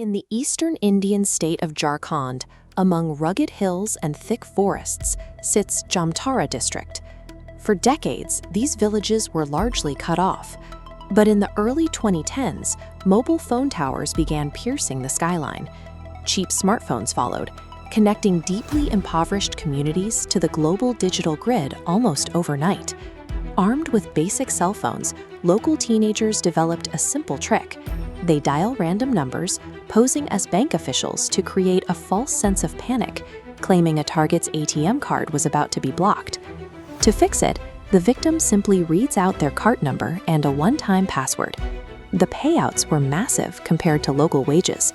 In the eastern Indian state of Jharkhand, among rugged hills and thick forests, sits Jamtara district. For decades, these villages were largely cut off. But in the early 2010s, mobile phone towers began piercing the skyline. Cheap smartphones followed, connecting deeply impoverished communities to the global digital grid almost overnight. Armed with basic cell phones, local teenagers developed a simple trick. They dial random numbers, posing as bank officials to create a false sense of panic, claiming a target's ATM card was about to be blocked. To fix it, the victim simply reads out their cart number and a one-time password. The payouts were massive compared to local wages.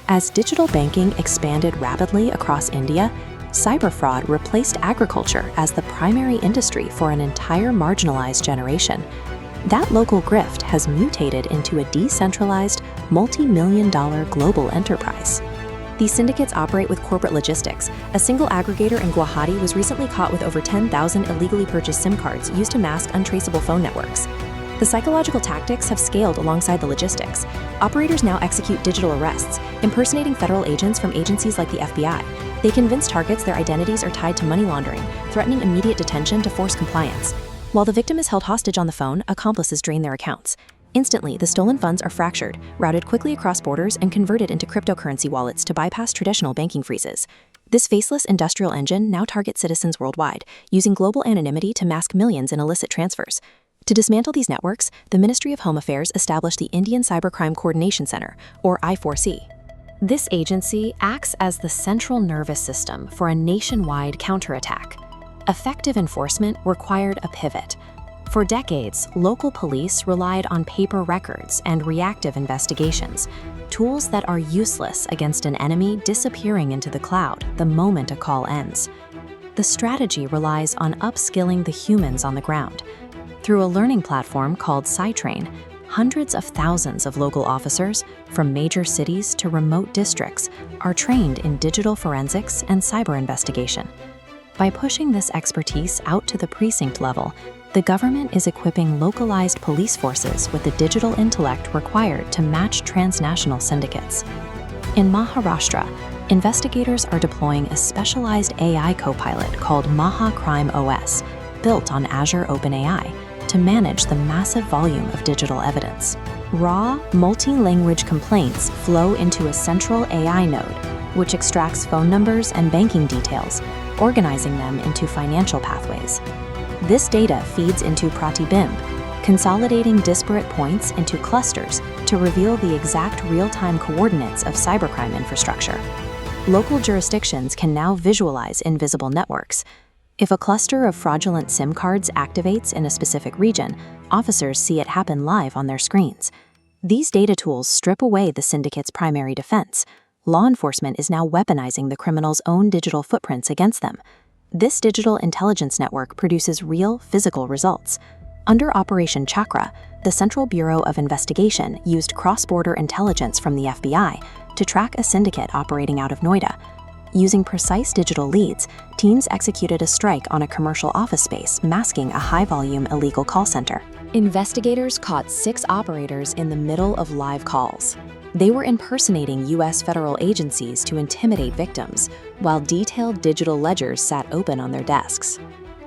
As digital banking expanded rapidly across India, cyber fraud replaced agriculture as the primary industry for an entire marginalized generation. That local grift has mutated into a decentralized, multi-million-dollar global enterprise. These syndicates operate with corporate logistics. A single aggregator in Guwahati was recently caught with over 10,000 illegally purchased SIM cards used to mask untraceable phone networks. The psychological tactics have scaled alongside the logistics. Operators now execute digital arrests, impersonating federal agents from agencies like the FBI. They convince targets their identities are tied to money laundering, threatening immediate detention to force compliance. While the victim is held hostage on the phone, accomplices drain their accounts. Instantly, the stolen funds are fractured, routed quickly across borders, and converted into cryptocurrency wallets to bypass traditional banking freezes. This faceless industrial engine now targets citizens worldwide, using global anonymity to mask millions in illicit transfers. To dismantle these networks, the Ministry of Home Affairs established the Indian Cybercrime Coordination Center, or I4C. This agency acts as the central nervous system for a nationwide counterattack. Effective enforcement required a pivot. For decades, local police relied on paper records and reactive investigations, tools that are useless against an enemy disappearing into the cloud the moment a call ends. The strategy relies on upskilling the humans on the ground. Through a learning platform called SciTrain, hundreds of thousands of local officers, from major cities to remote districts, are trained in digital forensics and cyber investigation. By pushing this expertise out to the precinct level, the government is equipping localized police forces with the digital intellect required to match transnational syndicates. In Maharashtra, investigators are deploying a specialized AI co-pilot called Maha Crime OS, built on Azure OpenAI, to manage the massive volume of digital evidence. Raw, multi-language complaints flow into a central AI node, which extracts phone numbers and banking details, organizing them into financial pathways. This data feeds into Pratibimb, consolidating disparate points into clusters to reveal the exact real-time coordinates of cybercrime infrastructure. Local jurisdictions can now visualize invisible networks. If a cluster of fraudulent SIM cards activates in a specific region, officers see it happen live on their screens. These data tools strip away the syndicate's primary defense. Law enforcement is now weaponizing the criminals' own digital footprints against them. This digital intelligence network produces real, physical results. Under Operation Chakra, the Central Bureau of Investigation used cross-border intelligence from the FBI to track a syndicate operating out of Noida. Using precise digital leads, teams executed a strike on a commercial office space masking a high-volume illegal call center. Investigators caught 6 operators in the middle of live calls. They were impersonating U.S. federal agencies to intimidate victims, while detailed digital ledgers sat open on their desks.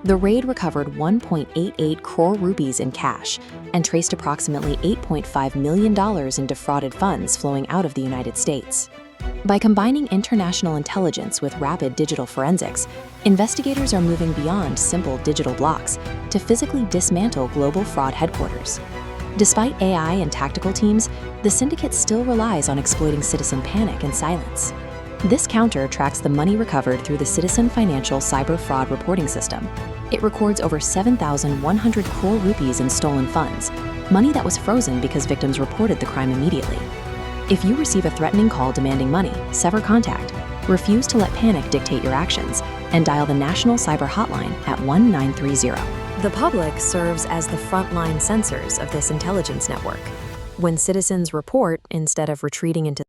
The raid recovered 1.88 crore rupees in cash and traced approximately $8.5 million in defrauded funds flowing out of the United States. By combining international intelligence with rapid digital forensics, investigators are moving beyond simple digital blocks to physically dismantle global fraud headquarters. Despite AI and tactical teams, the syndicate still relies on exploiting citizen panic and silence. This counter tracks the money recovered through the Citizen Financial Cyber Fraud Reporting System. It records over 7,100 crore rupees in stolen funds, money that was frozen because victims reported the crime immediately. If you receive a threatening call demanding money, sever contact, refuse to let panic dictate your actions, and dial the National Cyber Hotline at 1930. The public serves as the frontline sensors of this intelligence network. When citizens report instead of retreating into